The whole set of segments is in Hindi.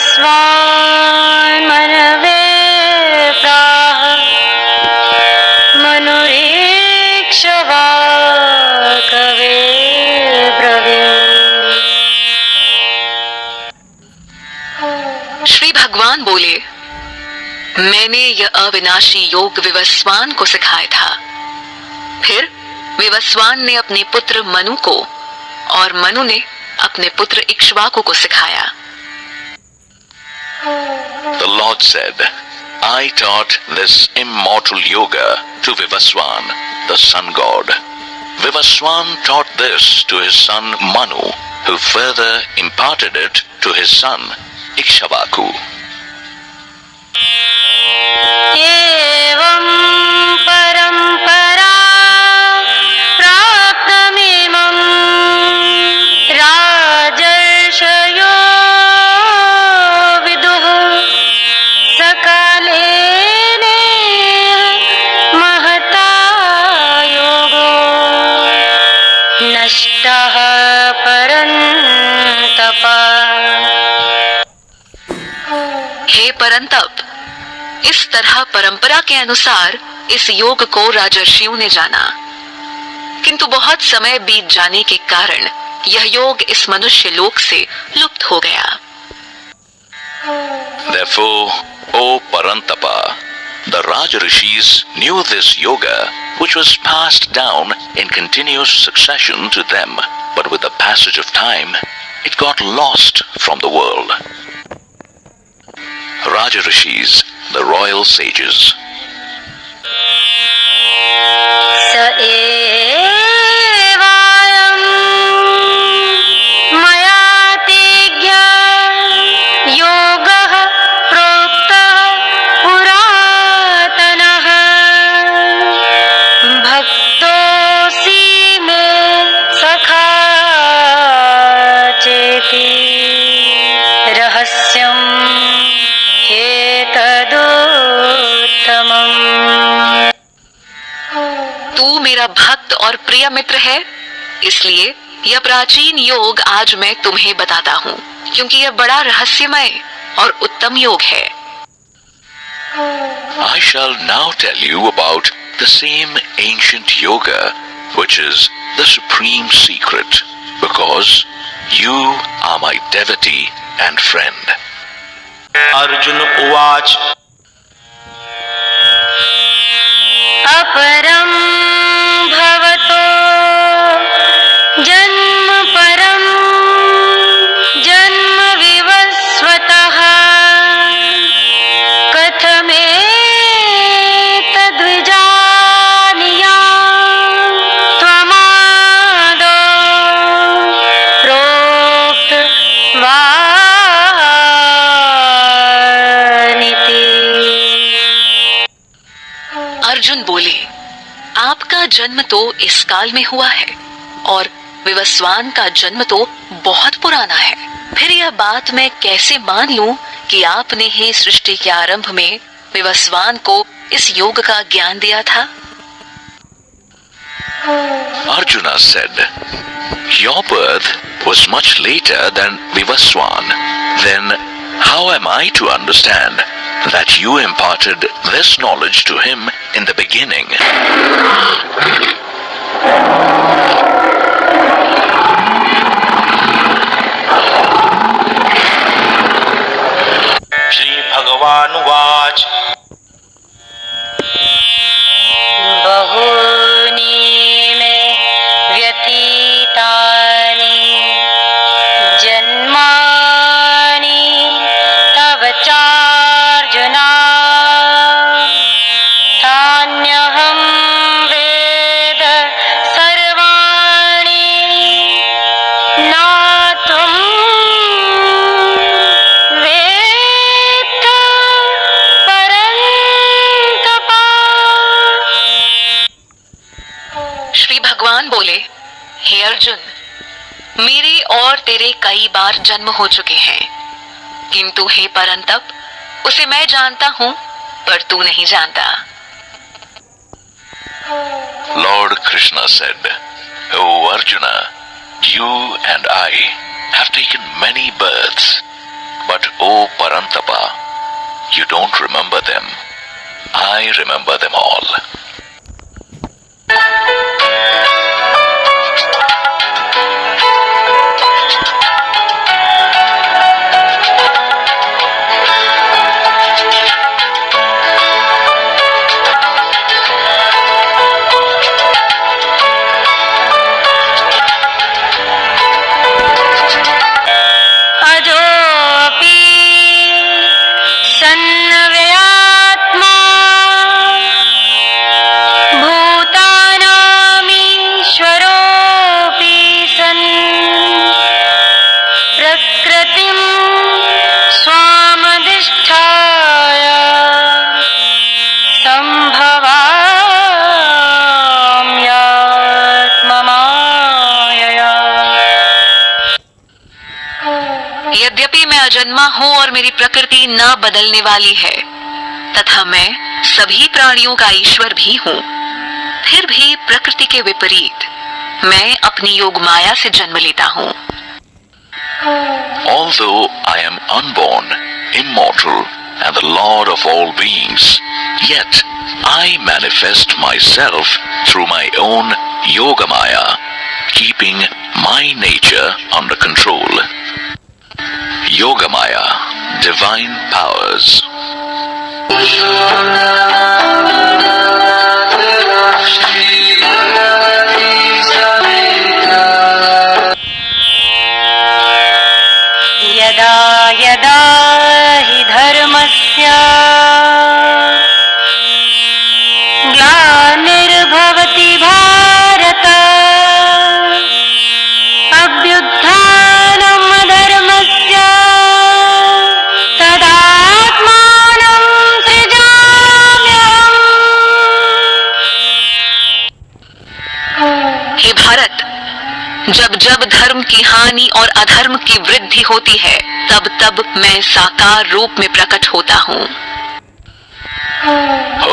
विवस्वान् मनवे प्राह मनुरीक्ष्वा कवे ब्रवीत्। श्री भगवान बोले, मैंने यह अविनाशी योग विवस्वान को सिखाया था। फिर विवस्वान ने अपने पुत्र मनु को और मनु ने अपने पुत्र इक्ष्वाकु को सिखाया। The Lord said, I taught this immortal yoga to Vivaswan, the sun god. Vivaswan taught this to his son Manu, who further imparted it to his son Ikshvaku. एवं परंपरा प्राप्तमिमं राजर्षयो विदुः सकालेन महता योगो नष्टः परन्तप। हे परंतप, इस तरह परंपरा के अनुसार इस योग को राजर्षियों ने जाना, किंतु बहुत समय बीत जाने के कारण यह योग इस मनुष्य लोक से लुप्त हो गया। Therefore, O Parantapa, the Rajarishis knew this yoga, which was passed down in continuous succession to them, but with the passage of time, it got lost from the world. Rajarishis, the royal sages. स एवायं मयातिज्ञ योगः प्रोक्तः पुरातनः भक्तोऽसि मे सखा चेति रहस्यं हेतदुत्तमम्। तू मेरा भक्त और प्रिय मित्र है, इसलिए यह प्राचीन योग आज मैं तुम्हें बताता हूँ, क्योंकि यह बड़ा रहस्यमय और उत्तम योग है। I shall now tell you about the same ancient yoga, which is the supreme secret, because you are my devotee and friend. Arjun उवाच अपरं भवतो जन्म परं जन्म विवस्वतः कथमेतद्विजानीयाम् त्वमादौ प्रोक्तवानिति। अर्जुन बोले, आपका जन्म तो इस काल में हुआ है और विवस्वान का जन्म तो बहुत पुराना है। फिर यह बात मैं कैसे मान लूं कि आपने ही सृष्टि के आरंभ में विवस्वान को इस योग का ज्ञान दिया था? Arjuna said, your birth was much later than Vivaswan. Then how am I to understand that you imparted this knowledge to him in the beginning? Shri भगवानुवाच बहूनि मे व्यतीतानि जन्मानि तव चार्जुन तान्यहं वेद सर्वाणि न त्वं वेत्थ परन्तप। श्री भगवान बोले, हे अर्जुन, मेरे और तेरे कई बार जन्म हो चुके हैं, किंतु हे परंतप, उसे मैं जानता हूँ पर तू नहीं जानता। Lord Krishna said, O Arjuna, you and I have taken many births. But oh Parantapa, you don't remember them. I remember them all. अजोऽपि सन्नव्यात्मा भूतानामीश्वरोऽपि सन् प्रकृतिं स्वामधिष्ठाय सम्भवाम्यात्ममायया। यद्यपि मैं अजन्मा हूँ और मेरी प्रकृति न बदलने वाली है तथा मैं सभी प्राणियों का ईश्वर भी हूँ, फिर भी प्रकृति के विपरीत मैं अपनी योग माया से जन्म लेता हूँ। Although I am unborn, immortal, and the Lord of all beings, yet I manifest myself through my own Yogamaya, keeping my nature under control. Yogamaya, divine powers. यदा यदा हि धर्मस्य ग्लानिर्भवति भारत अभ्युत्थानम् अधर्मस्य तदात्मानं सृजाम्यहम्। हे भारत, जब जब धर्म की हानि और अधर्म की वृद्धि होती है तब तब मैं साकार रूप में प्रकट होता हूँ।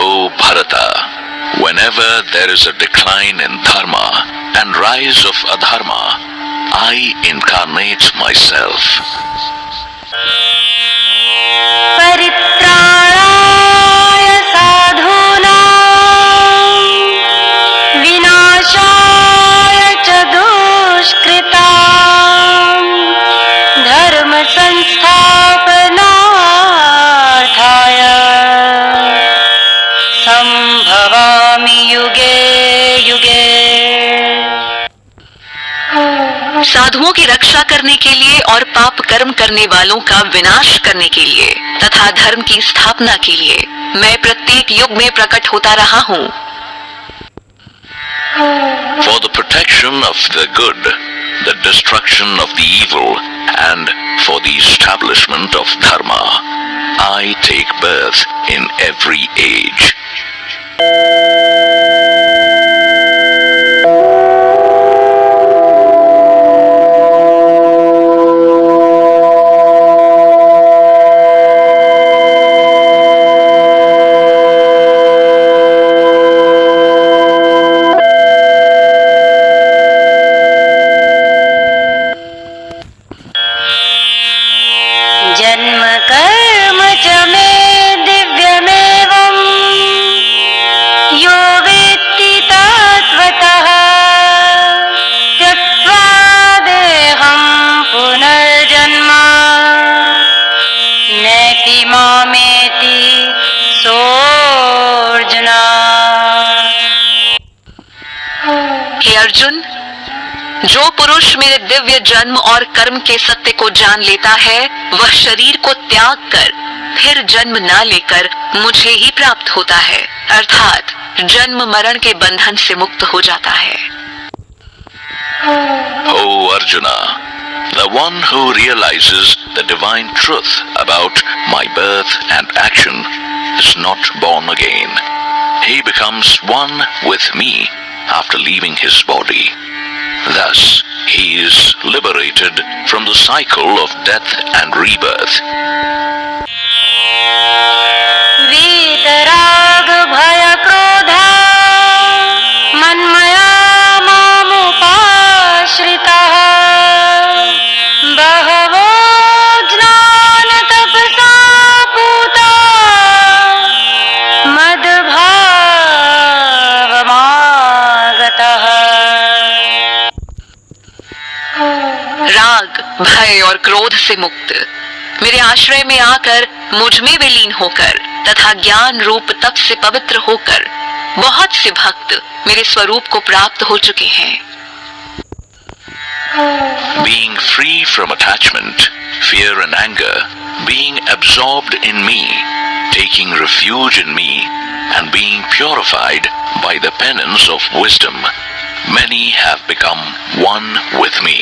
O Bharata, whenever there is a decline in dharma and rise of adharma, I incarnate myself. परित्राणाय साधूनां विनाशाय च दुष्कृतां धर्म संस्थापनार्थाय संभवामि युगे युगे। साधुओं की रक्षा करने के लिए और पाप कर्म करने वालों का विनाश करने के लिए तथा धर्म की स्थापना के लिए मैं प्रत्येक युग में प्रकट होता रहा हूँ। For the protection of the good, the destruction of the evil, and for the establishment of dharma, I take birth in every age. जन्म कर्म च मे दिव्यमेवं यो वेत्ति तत्त्वतः त्यक्त्वा देहं पुनर्जन्म नैति मामेति सोऽर्जुन। हे अर्जुन, जो पुरुष मेरे दिव्य जन्म और कर्म के सत्य को जान लेता है वह शरीर को त्याग कर फिर जन्म न लेकर मुझे ही प्राप्त होता है, अर्थात जन्म मरण के बंधन से मुक्त हो जाता है। O Arjuna, the one who realizes the divine truth about my birth and action is not born again. He becomes one with me after leaving his body. Thus, he is liberated from the cycle of death and rebirth. वीतराग भय क्रोधा मन्मया मामुपाश्रिताः बहवो ज्ञान क्रोध से मुक्त, मेरे आश्रय में आकर मुझ में विलीन होकर तथा ज्ञान रूप तप से पवित्र होकर बहुत से भक्त मेरे स्वरूप को प्राप्त हो चुके हैं। Being free from attachment, fear and anger, being absorbed in me, taking refuge in me, and being purified by the penance of wisdom, many have become one with me.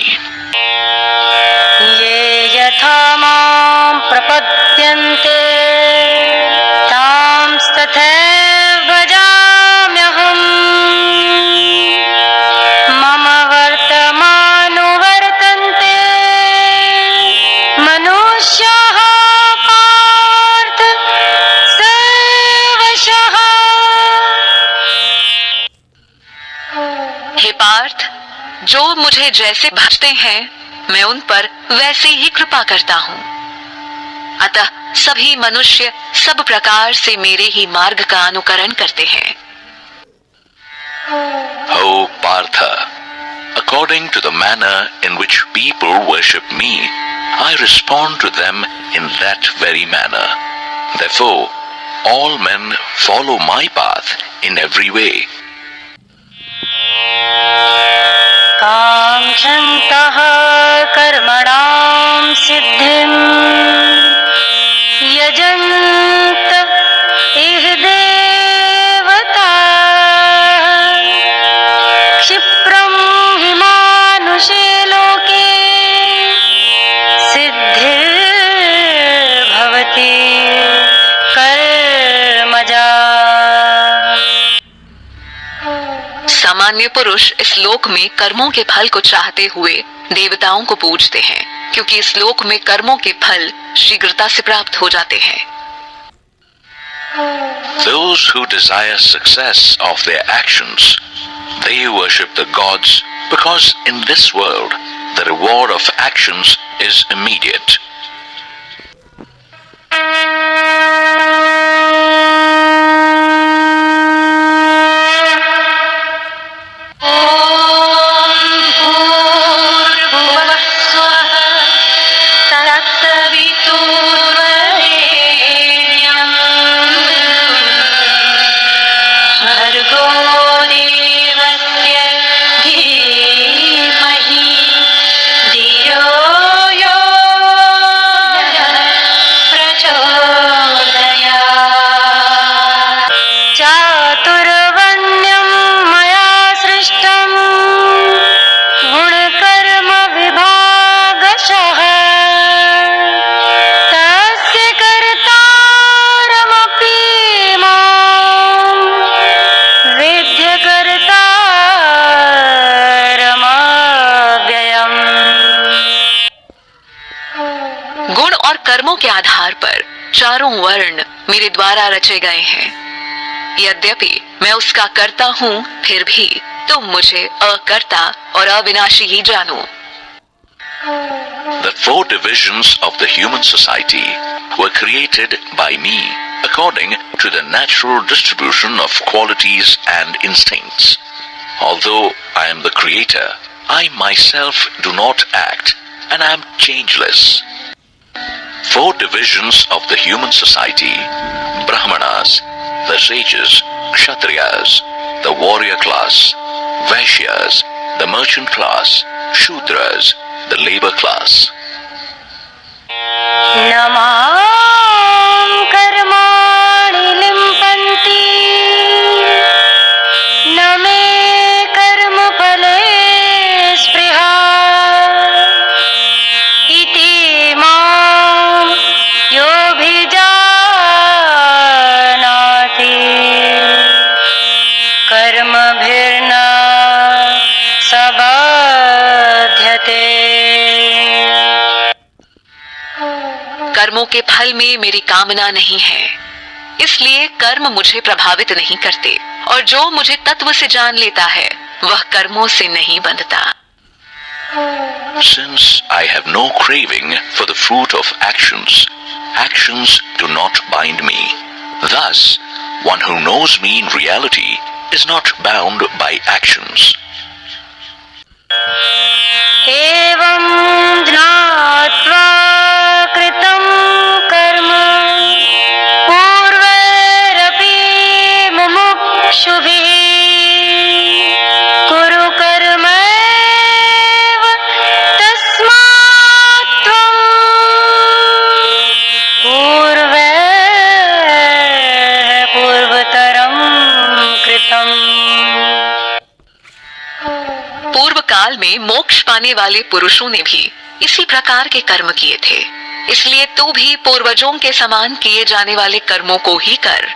ये यथा मां प्रपद्यन्ते तांस्तथैव भजाम्यहम्। मम वर्तमानुवर्तन्ते मनुष्याः पार्थ सर्वशः। हे पार्थ, जो मुझे जैसे भजते हैं मैं उन पर वैसे ही कृपा करता हूँ। अतः सभी मनुष्य सब प्रकार से मेरे ही मार्ग का अनुकरण करते हैं। O Partha, according to the manner in which people worship me, I respond to them in that very manner. Therefore, all men follow my path in every way. काङ्क्षन्तः कर्मणां सिद्धिं यजन्त इह देवताः। क्षिप्रं हि मानुषे लोके सिद्धिर्भवति कर्मजा। सामान्य पुरुष इस लोक में कर्मों के फल को चाहते हुए देवताओं को पूजते हैं, क्योंकि इस लोक में कर्मों के फल शीघ्रता से प्राप्त हो जाते हैं। Those who desire success of their actions, they worship the gods because in this world the reward of actions is immediate. चातुर्वर्ण्यं मया सृष्टं गुणकर्म विभागशः। तस्य कर्तारमपि मां वेद्य कर्तारमव्ययम्। गुण और कर्मों के आधार पर चारों वर्ण मेरे द्वारा रचे गए हैं। यद्यपि मैं उसका कर्ता हूँ, फिर भी तुम मुझे अकर्ता और अविनाशी ही जानो। The four divisions of the human society were created by me according to the natural distribution of qualities and instincts. Although I am the creator, I myself do not act and I am changeless. Four divisions of the human society: Brahmanas, the sages, Kshatriyas, the warrior class, Vaishyas, the merchant class, Shudras, the labor class. न मां कर्माणि लिम्पन्ति न मे कर्मफले स्पृहा। इति मां योऽभिजानाति कर्मभिर्न स बध्यते। कर्मों के फल में मेरी कामना नहीं है, इसलिए कर्म मुझे प्रभावित नहीं करते, और जो मुझे तत्व से जान लेता है वह कर्मों से नहीं बंधता। Since I have no craving for the fruit of actions, actions do not bind me. Thus, one who knows me in reality is not bound by actions. एवं ज्ञात्वा कृतं कर्म पूर्वैरपि मुमुक्षुभिः कुरु कर्मैव तस्मात् त्वं पूर्वतरं कृतम्। पूर्व काल में मोक्ष पाने वाले पुरुषों ने भी इसी प्रकार के कर्म किए थे, इसलिए तू भी पूर्वजों के समान किए जाने वाले कर्मों को ही कर।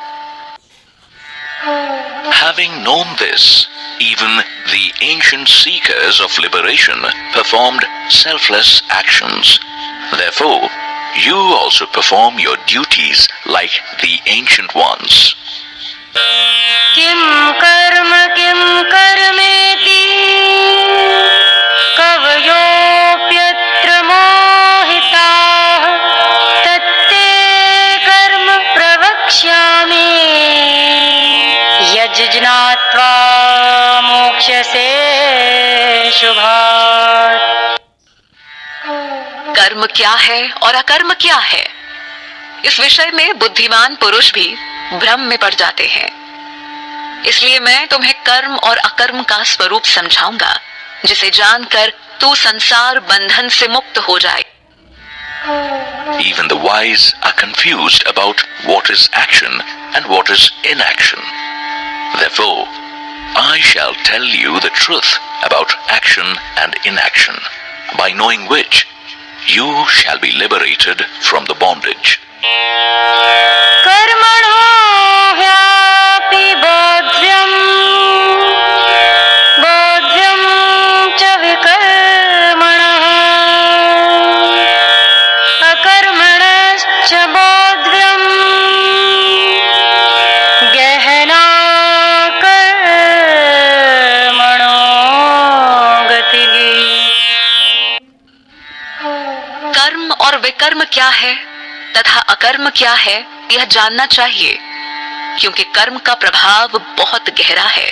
Having known this, even the ancient seekers of liberation performed selfless actions. Therefore, you also perform your duties like the ancient ones. किं कर्मेति कवयोऽप्यत्र मोहिताः तत्ते कर्म प्रवक्ष्यामि यज्ज्ञात्वा मोक्ष्यसे शुभात्। कर्म क्या है और अकर्म क्या है, इस विषय में बुद्धिमान पुरुष भी भ्रम में पड़ जाते हैं। इसलिए मैं तुम्हें कर्म और अकर्म का स्वरूप समझाऊंगा, जिसे जानकर तू संसार बंधन से मुक्त हो जाए। Even the wise are confused about what is action and what is inaction. Therefore, I shall tell you the truth about action and inaction, by knowing which you shall be liberated from the bondage. कर्मणो ह्यापि बोध्यं च विकर्मणः अकर्मणश्च बोध्यं गहना कर्मणो गतिः। कर्म और विकर्म क्या है तथा अकर्म क्या है, यह जानना चाहिए, क्योंकि कर्म का प्रभाव बहुत गहरा है।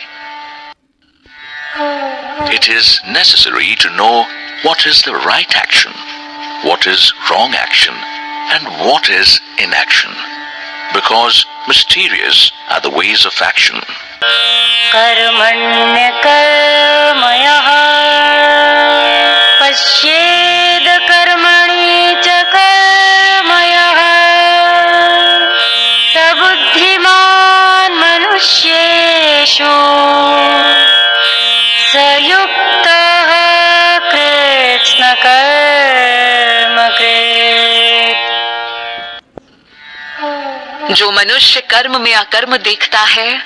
It is necessary to know what is the right action, what is wrong action, and what is inaction, because mysterious are the ways of action. कर्मण्यकर्मयः पश्येद कर्मणि च कर्मयः स बुद्धिमान् मनुष्येषु स युक्तः कृत्स्नकर्म कृत्। जो मनुष्य कर्म में अकर्म देखता है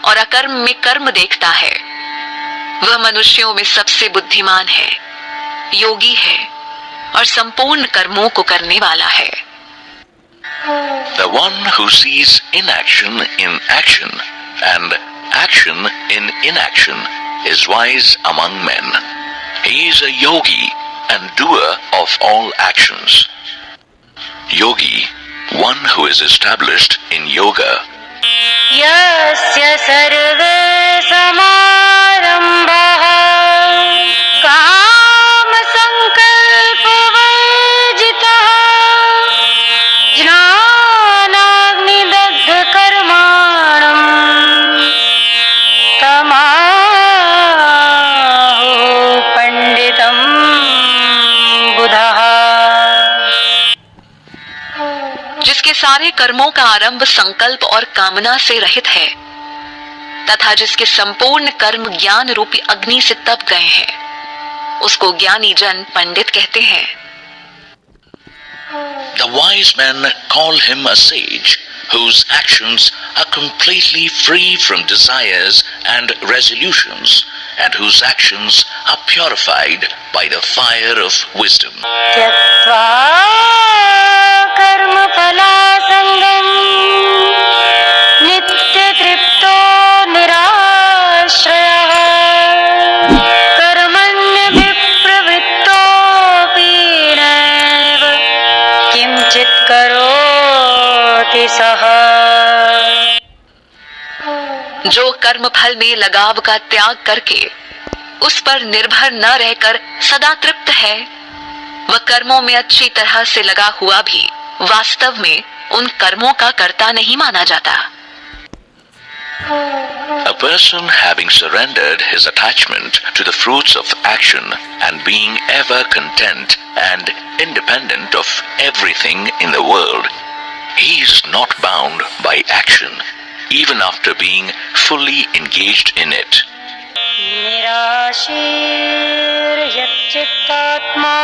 और अकर्म में कर्म देखता है, वह मनुष्यों में सबसे बुद्धिमान है, योगी है और संपूर्ण कर्मों को करने वाला है। The one who sees inaction in action and action in inaction is wise among men. He is a yogi and doer of all actions. Yogi, one who is established in yoga. यस्य सर्वे समारम्भाः कामसङ्कल्पवर्जिताः ज्ञानाग्निदग्धकर्माणं तमाहुः पंडितं बुधः। जिसके सारे कर्मों का आरंभ संकल्प और कामना से रहित है तथा जिसके संपूर्ण कर्म ज्ञान रूपी अग्नि से तप गए हैं, उसको ज्ञानी जन पंडित कहते हैं। The wise men call him a sage whose actions are completely free from desires and resolutions and whose actions are purified by the fire of wisdom. त्यक्त्वा कर्मफलासङ्गम् नित्यतृप्तो निराश्रयः कर्मण्यभिप्रवृत्तोऽपि नैव किञ्चित् करोति सः। जो कर्म फल में लगाव का त्याग करके उस पर निर्भर न रहकर सदा तृप्त है, वह कर्मों में अच्छी तरह से लगा हुआ भी वास्तव में उन कर्मों का कर्ता नहीं माना जाता। A person having surrendered his attachment to the fruits of action and being ever content and independent of everything in the world, he is not bound by action, even after being fully engaged in it. निराशीर यच्चित्तात्मा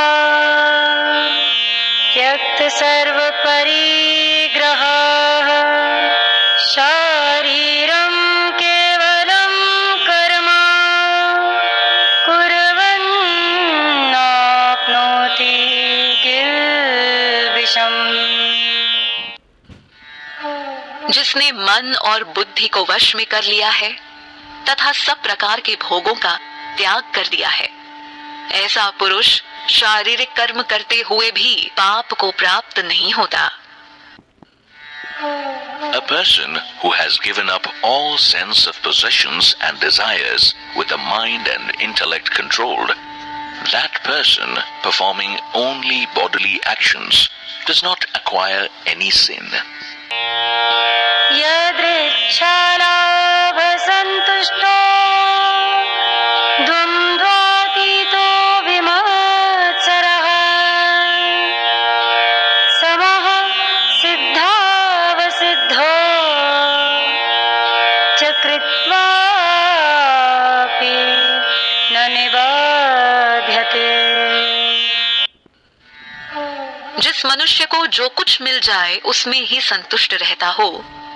त्यक्त सर्व परिग्रहः शारीरं केवलं कर्म कुर्वन्नाप्नोति किल्बिषम्। जिसने मन और बुद्धि को वश में कर लिया है तथा सब प्रकार के भोगों का त्याग कर दिया है, ऐसा पुरुष शारीरिक कर्म करते हुए भी पाप को प्राप्त नहीं होता। A person who has given up all sense of possessions and desires with the mind and intellect controlled, that person performing only bodily actions does not acquire any sin. यदृच्छालाभसन्तुष्टो द्वन्द्वातीतो विमत्सरः समः सिद्धावसिद्धो च कृत्वापि न निबध्यते। जिस मनुष्य को जो कुछ मिल जाए उसमें ही संतुष्ट रहता हो,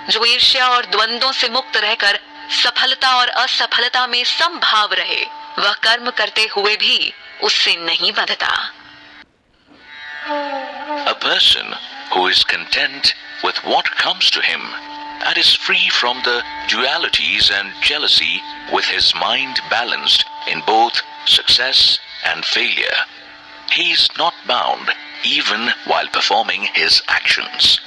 जो ईर्ष्या और द्वंद्वों से मुक्त रहकर सफलता और असफलता में समभाव रहे, वह कर्म करते हुए भी उससे नहीं बंधता। A person who is content with what comes to him and is free from the dualities and jealousy, with his mind balanced in both success and failure, he is not bound even while performing his actions.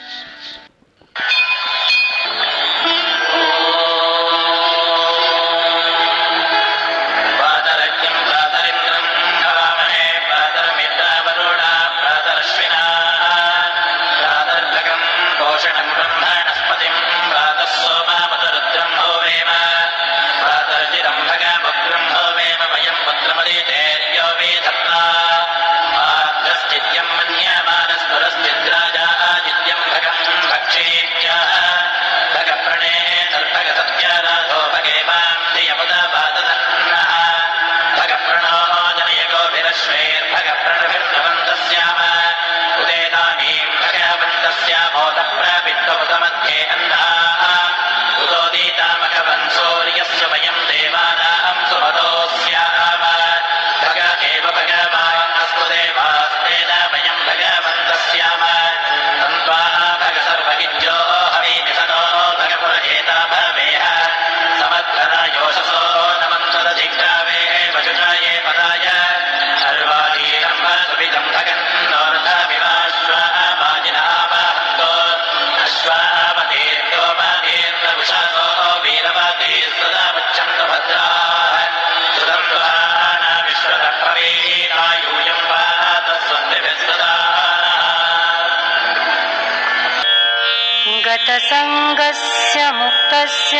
गतसङ्गस्य मुक्तस्य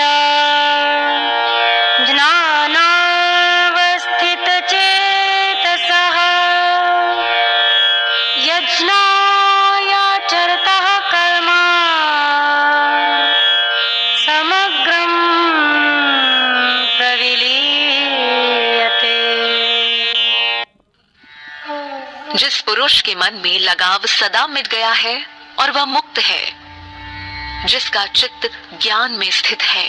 ज्ञानावस्थितचेतसः यज्ञायाचरतः कर्म समग्रं प्रविलीयते। जिस पुरुष के मन में लगाव सदा मिट गया है और वह मुक्त है, जिसका चित्त ज्ञान में स्थित है,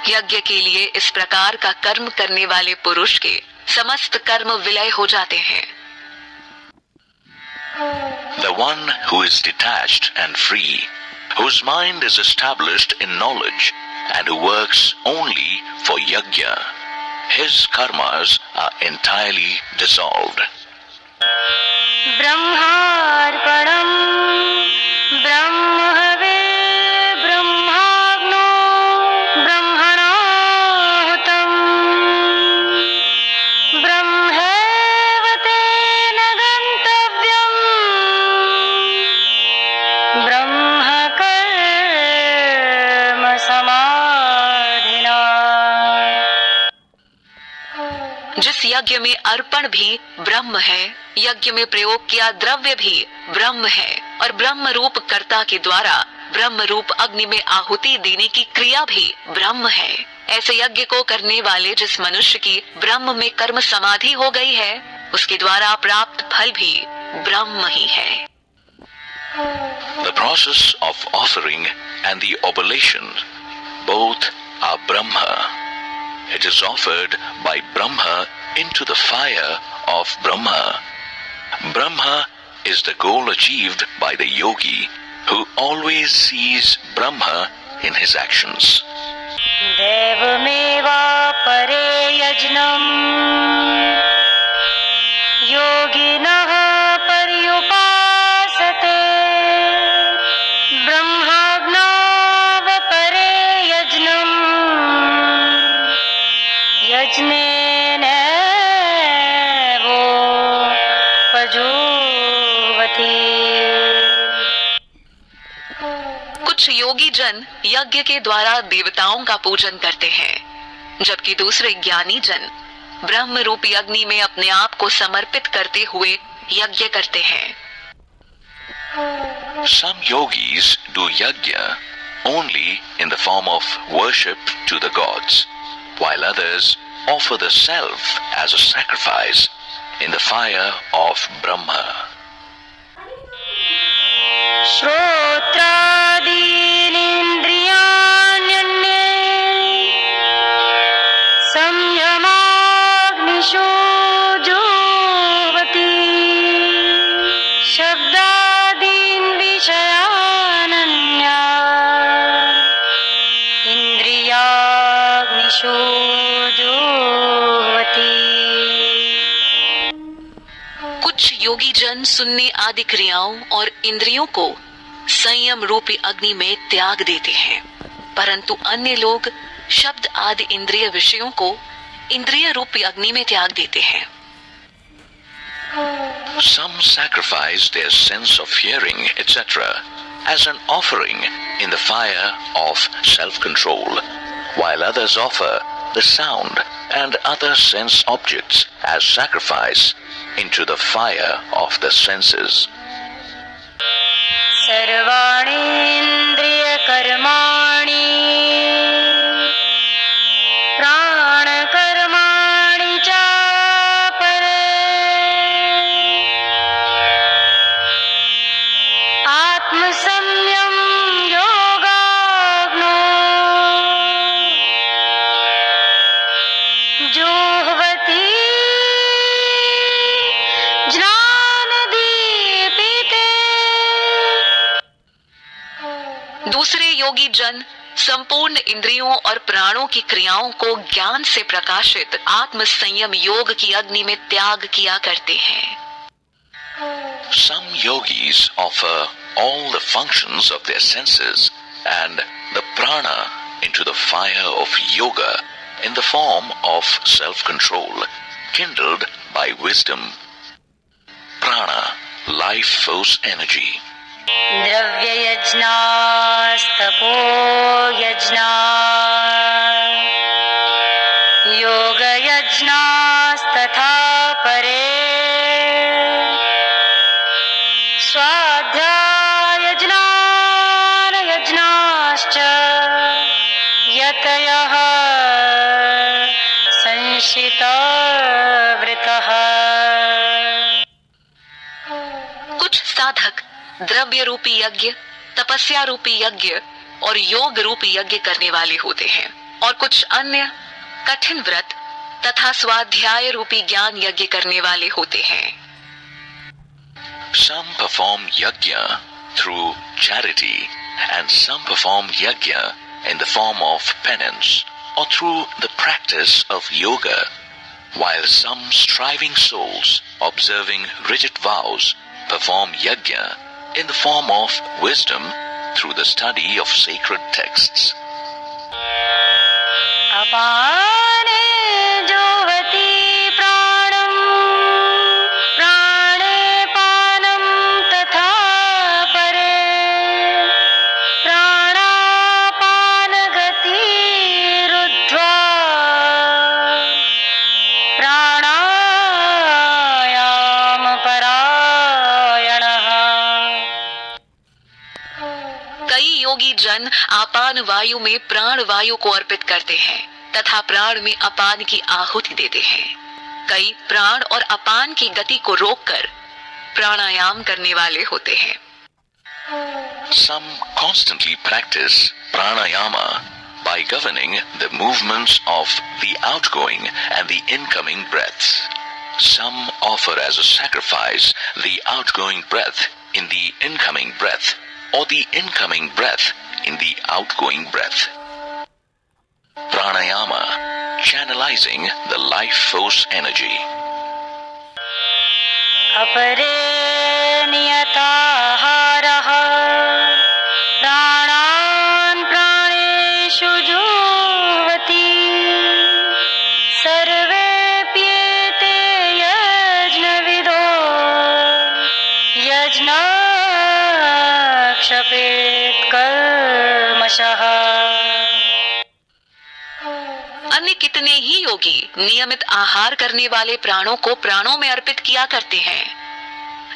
यज्ञ के लिए इस प्रकार का कर्म करने वाले पुरुष के समस्त कर्म विलय हो जाते हैं। The one who is detached and free, whose mind is established in knowledge and who works only for yajna, his karmas are entirely dissolved. ब्रह्मार्पणम् ब्रह्महवे ब्रह्माग्नो ब्रह्मणाहुतम् यज्ञ में अर्पण भी ब्रह्म है, यज्ञ में प्रयोग किया द्रव्य भी ब्रह्म है और ब्रह्म रूप कर्ता के द्वारा ब्रह्म रूप अग्नि में आहुति देने की क्रिया भी ब्रह्म है। ऐसे यज्ञ को करने वाले जिस मनुष्य की ब्रह्म में कर्म समाधि हो गई है, उसके द्वारा प्राप्त फल भी ब्रह्म ही है। The process of offering and the oblation both are Brahma. It is offered by Brahma into the fire of Brahma. Brahma is the goal achieved by the yogi who always sees Brahma in his actions. देवमेवा परे यज्ञम् योगिनः पर्युपासते ब्रह्माग्नाव परे यज्ञम् यज्ञेन वो पजुवति। कुछ योगी जन यज्ञ के द्वारा देवताओं का पूजन करते हैं, जबकि दूसरे ज्ञानी जन ब्रह्म रूपी अग्नि में अपने आप को समर्पित करते हुए यज्ञ करते हैं। Some yogis do yajna only in the form of worship to the gods, while others offer the self as a sacrifice in the fire of Brahma. श्रोत्रादीनिन्द्रियाण्यन्ये संयमाग्निषु जुह्वति शब्दादीन् विषयानन्या इन्द्रियाग्निषु जुह्वति। कुछ योगी जन सुनने आदि क्रियाओं और इंद्रियों को संयम रूपी अग्नि में त्याग देते हैं, परंतु अन्य लोग शब्द आदि इंद्रिय विषयों को इंद्रिय रूपी अग्नि में त्याग देते हैं। Some sacrifice their sense of hearing, etc., as an offering in the fire of self-control, while others offer the sound and other sense objects as sacrifice into the fire of the senses. सर्वाणि इन्द्रियकर्माणि प्राणकर्माणि च परे आत्मसंयम योगाग्नो जुह्वति ज्ञानदीपिते। दूसरे योगी जन संपूर्ण इंद्रियों और प्राणों की क्रियाओं को ज्ञान से प्रकाशित आत्म संयम योग की अग्नि में त्याग किया करते हैं। Some yogis offer all the functions of their senses and the prana into the fire of yoga in the form of self-control, kindled by wisdom. Prana, life force energy. द्रव्ययज्ञास्तपो यज्ञा योगयज्ञास्तथा परे स्वाध्यायज्ञानयज्ञाश्च यतयः संशितवृतः। कुछ साधक द्रव्य रूपी यज्ञ, तपस्या रूपी यज्ञ और योग रूपी यज्ञ करने वाले होते हैं, और कुछ अन्य कठिन व्रत तथा स्वाध्याय रूपी ज्ञान यज्ञ करने वाले होते हैं। Some perform yajna through charity and some perform yajna in the form of penance or through the practice of yoga, while some striving souls observing rigid vows perform yajna in the form of wisdom through the study of sacred texts. अपाने जुह्वति प्राणं प्राणे पानं तथा परे प्राणापानगतिरुद्ध्वा प्राणान् कई योगी जन आपान वायु में प्राण वायु को अर्पित करते हैं तथा प्राण में अपान की आहुति देते हैं। कई प्राण और अपान की गति को रोककर प्राणायाम करने वाले होते हैं। Some constantly practice pranayama by governing the movements of the outgoing and the incoming breaths. Some offer as a sacrifice the outgoing breath in the incoming breath or the incoming breath in the outgoing breath. Pranayama, channelizing the life force energy. अपरे नियताहारः प्राणान् प्राणेषु जुह्वति सर्वेऽप्येते यज्ञविदो यज्ञक्षपेत् कल्मषः। अन्य कितने ही योगी नियमित आहार करने वाले प्राणों को प्राणों में अर्पित किया करते हैं।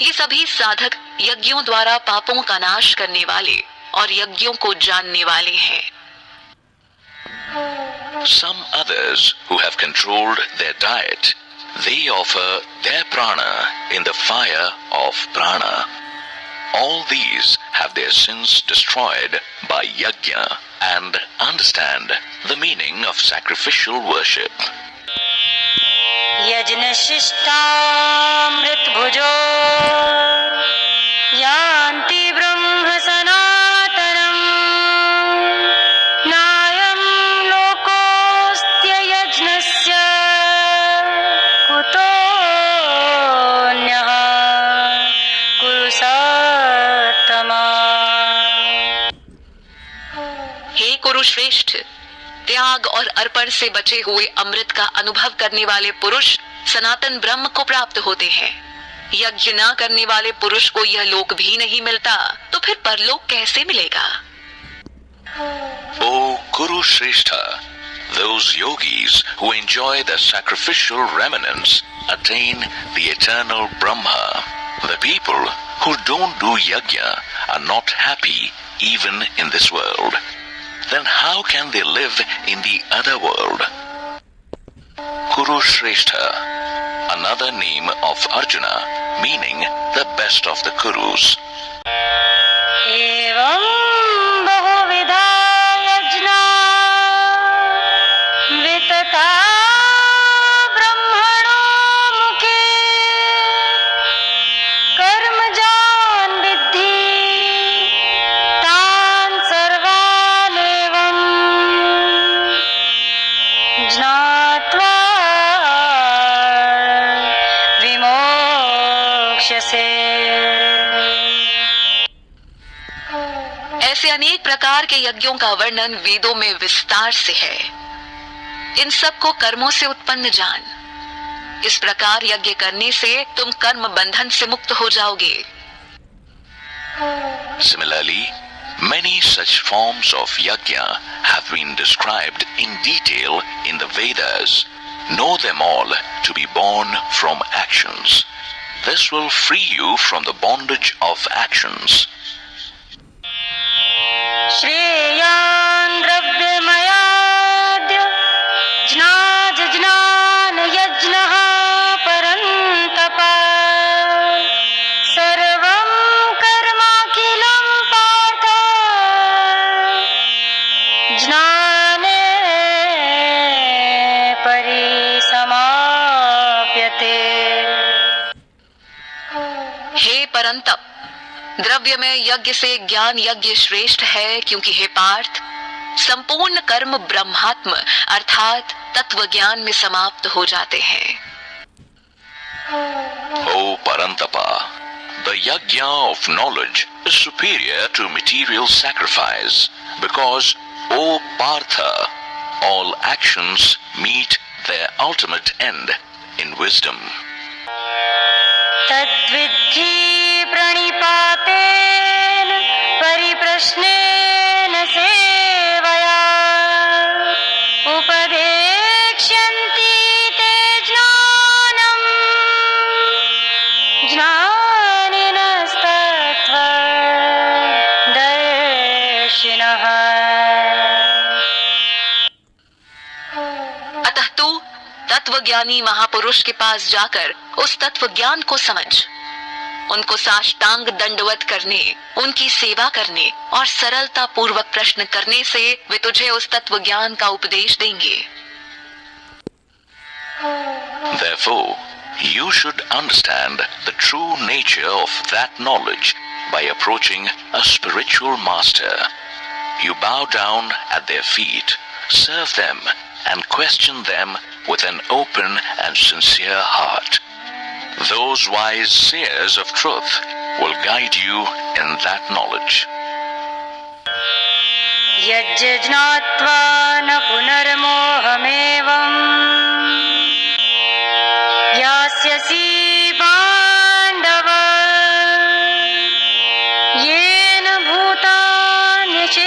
ये सभी साधक यज्ञों द्वारा पापों का नाश करने वाले और यज्ञों को जानने वाले हैं। Some others who have controlled their diet, they offer their prana in the fire of prana. All these have their sins destroyed by yajna and understand the meaning of sacrificial worship. यज्ञशिष्टामृतभुजो यान्ति ब्रह्म सनातनम् नायं लोकोऽस्त्ययज्ञस्य कुतोऽन्यः कुरु सत्तमा। हे कुरुश्रेष्ठ, त्याग और अर्पण से बचे हुए अमृत का अनुभव करने वाले पुरुष सनातन ब्रह्म को प्राप्त होते हैं। यज्ञ न करने वाले पुरुष को यह लोक भी नहीं मिलता, तो फिर परलोक कैसे मिलेगा? O Kuru Shrestha, those yogis who enjoy the sacrificial remnants attain the eternal Brahma. The people who don't do yajna are not happy even in this world. Then how can they live in the other world? Kuru Shrestha, another name of Arjuna, meaning the best of the Kurus. एवं बहुविधा यज्ञा वितता ब्रह्मणो मुखे कर्मजान् विद्धि तान् सर्वानेवं ज्ञात्वा विमोक्ष्यसे। ऐसे अनेक प्रकार के यज्ञों का वर्णन वेदों में विस्तार से है। इन सब को कर्मों से उत्पन्न जान। इस प्रकार यज्ञ करने से तुम कर्म बंधन से मुक्त हो जाओगे। Similarly, many such forms of yajna have been described in detail in the Vedas. Know them all to be born from actions. This will free you from the bondage of actions. श्रेयान् द्रव्यमयाद्य ज्ञानयज्ञः परन्तप सर्वं कर्माखिलं पार्थ ज्ञाने परिसमाप्यते। हे परंतप, द्रव्य में यज्ञ से ज्ञान यज्ञ श्रेष्ठ है, क्योंकि हे पार्थ, संपूर्ण कर्म ब्रह्मात्म अर्थात तत्व ज्ञान में समाप्त हो जाते हैं। O Parantapa, the yajna of knowledge is superior to material sacrifice because, O Partha, all actions meet their ultimate end in wisdom. तद्विद्धि प्रणिपातेन परिप्रश्नेन सेवया उपदेक्ष्यन्ति ते ज्ञानम् ज्ञानिनस्तत्त्वदर्शिनः। ऋषिणः। अतः तू तत्वज्ञानी महापुरुष के पास जाकर उस तत्व ज्ञान को समझ। उनको साष्टांग दंडवत करने, उनकी सेवा करने और सरलता पूर्वक प्रश्न करने से वे तुझे उस तत्व ज्ञान का उपदेश देंगे। Therefore, you should understand the true nature of that knowledge by approaching a spiritual master. You bow down at their feet, serve them, and question them with an open and sincere heart. Those wise seers of truth will guide you in that knowledge. यज्ज्ञात्वा न पुनर्मोहमेवम् यास्यसि पाण्डव येन भूतान्यशेषेण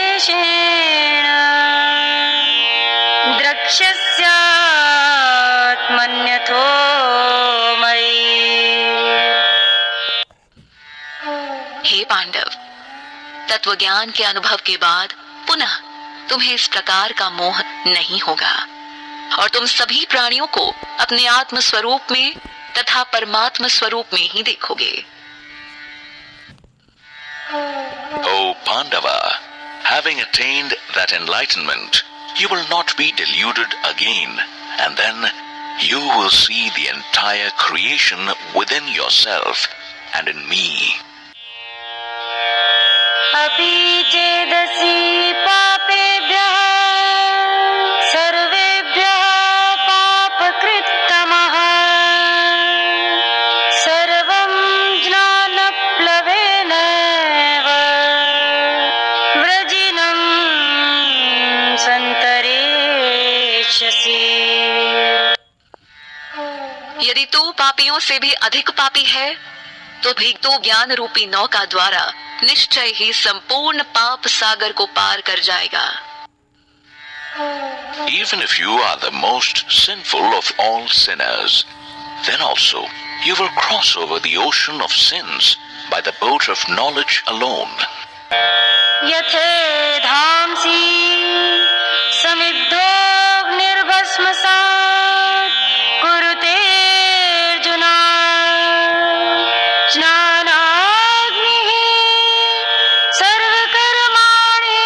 द्रक्ष्यस्यात्मन्यथो मयि। हे पांडव, तत्वज्ञान के अनुभव के बाद पुनः तुम्हें इस प्रकार का मोह नहीं होगा और तुम सभी प्राणियों को अपने आत्म स्वरूप में तथा परमात्म स्वरूप में ही देखोगे। O Pandava, having attained that enlightenment, you will not be deluded again, and then you will see the entire creation within yourself and in me. अपि चेदसि पापेभ्यः सर्वेभ्यः पापकृत्तमः सर्वं ज्ञानप्लवेनैव व्रजिनं सन्तरेष्यसि। यदि तू पापियों से भी अधिक पापी है तो भी तू ज्ञान रूपी नौका द्वारा निश्चय ही संपूर्ण पाप सागर को पार कर जाएगा। Even if you are the most sinful of all sinners, then also you will cross over the ocean of sins by the boat of knowledge alone. यथेधांसि समिद्धोऽग्निर्भस्मसात् कुरुते अर्जुन ज्ञानाग्निः सर्वकर्माणि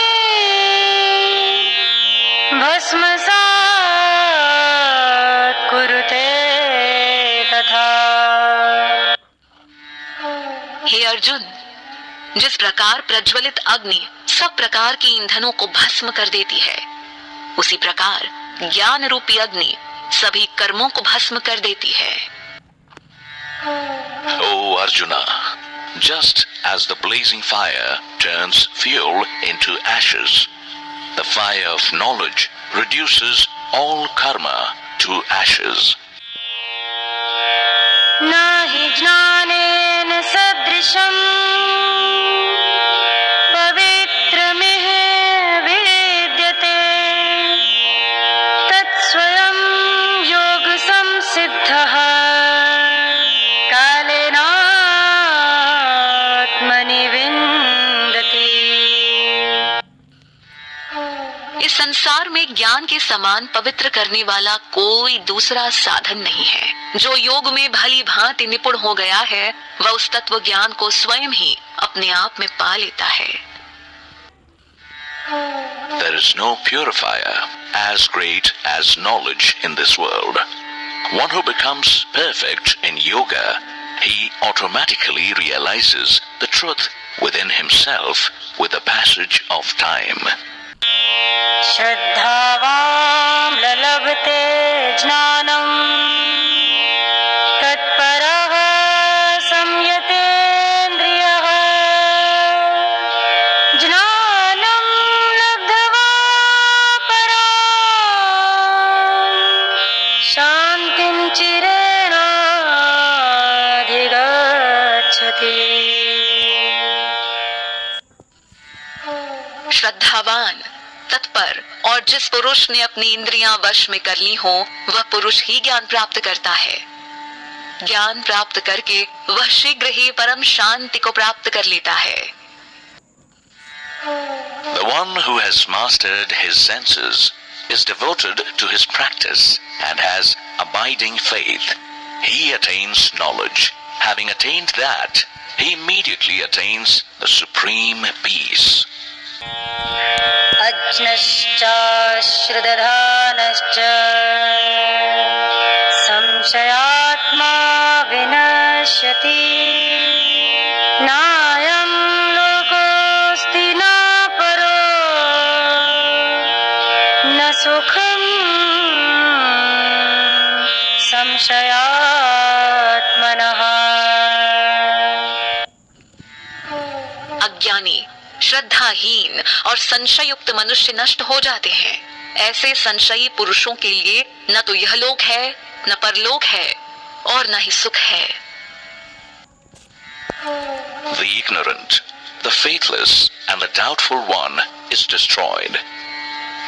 भस्मसात् कुरुते तथा। हे अर्जुन, जिस प्रकार प्रज्वलित अग्नि सब प्रकार के ईंधनों को भस्म कर देती है, उसी प्रकार ज्ञान रूपी अग्नि सभी कर्मों को भस्म कर देती है। O Arjuna, just as the blazing fire turns fuel into ashes, the fire of knowledge reduces all karma to ashes. न हि ज्ञानेन सदृशम् पवित्रमिह विद्यते तत्स्वयं योगसंसिद्धः कालेनात्मनि विन्दति। इस संसार में ज्ञान के समान पवित्र करने वाला कोई दूसरा साधन नहीं है। जो योग में भली भांति निपुण हो गया है वह उस तत्व ज्ञान को स्वयं ही अपने आप में पा लेता है। There is no purifier as great as knowledge in this world. One who becomes perfect in yoga, he automatically realizes the truth within himself with the passage of time. श्रद्धावान् ललभते ज्ञानम् तत्परः संयतेन्द्रियः ज्ञानं लब्ध्वा पराम् शान्तिं चिरेणाधिगच्छति। श्रद्धावान, तत्पर और जिस पुरुष ने अपनी इंद्रियां वश में कर ली हो वह पुरुष ही ज्ञान प्राप्त करता है। ज्ञान प्राप्त करके वह शीघ्र ही परम शांति को प्राप्त कर लेता है। The one who has mastered his senses is devoted to his practice and has abiding faith. He attains knowledge. Having attained that, he immediately attains the supreme peace. अज्ञश्च श्रद्धानश्च संशयात्मा विनश्यति नायं लोकोऽस्ति न परो न सुखं संशयात्मनः। अज्ञानी, श्रद्धाहीन और संशयुक्त मनुष्य नष्ट हो जाते हैं। ऐसे संशयी पुरुषों के लिए न तो यह लोक है, न परलोक है और न ही सुख है। The ignorant, the faithless, and the doubtful one is destroyed.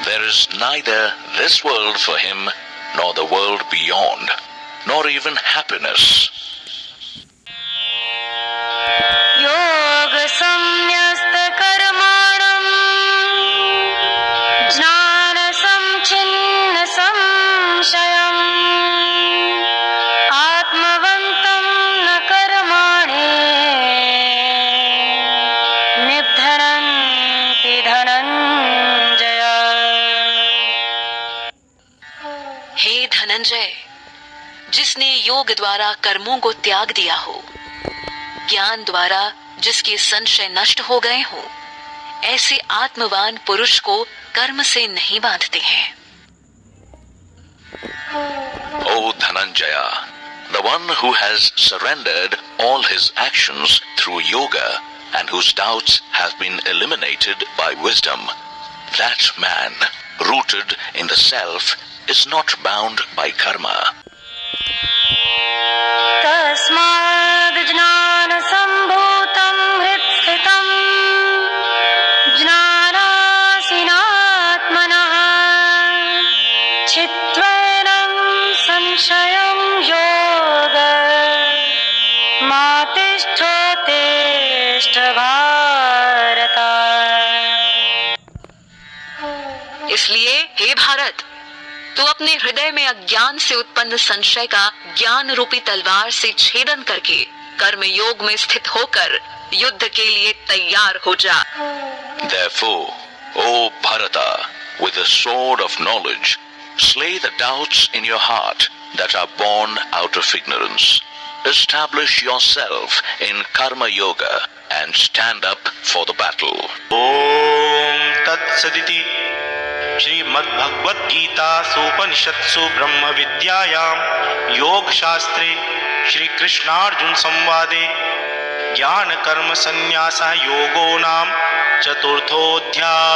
There is neither this world for him, nor the world beyond, nor even happiness. योग संन्यस्त कर्माणं ज्ञान संचिन्न संशयम् आत्मवन्तं न कर्माणि निबध्नन्ति धनञ्जय। हे धनंजय, जिसने योग द्वारा कर्मों को त्याग दिया हो, ज्ञान द्वारा जिसके संशय नष्ट हो गए हों, ऐसे आत्मवान पुरुष को कर्म से नहीं बांधते हैं। O Dhananjaya, the one who has surrendered all his actions through yoga and whose doubts have been eliminated by wisdom, that man, rooted in the self, is not bound by karma. तस्माद् ज्ञानसम्भूतं हृत्स्थितं ज्ञानासीनात्मनः चित्वैनं संशयं योग मातिष्ठोत्तिष्ठ भारत। इसलिए हे भारत, तू अपने हृदय में अज्ञान से उत्पन्न संशय का ज्ञान रूपी तलवार से छेदन करके कर्म योग में स्थित होकर युद्ध के लिए तैयार हो जा। Therefore, O Bharata, with the sword of knowledge, slay the doubts in your heart that are born out of ignorance. Establish yourself in karma yoga and stand up for the battle. ओम तत्सदिति श्रीमद्भगवद्गीतासूपनिषत्सु ब्रह्म विद्यायां योगशास्त्रे श्रीकृष्णार्जुन संवादे ज्ञान कर्म संन्यासः योगो नाम चतुर्थोऽध्यायः।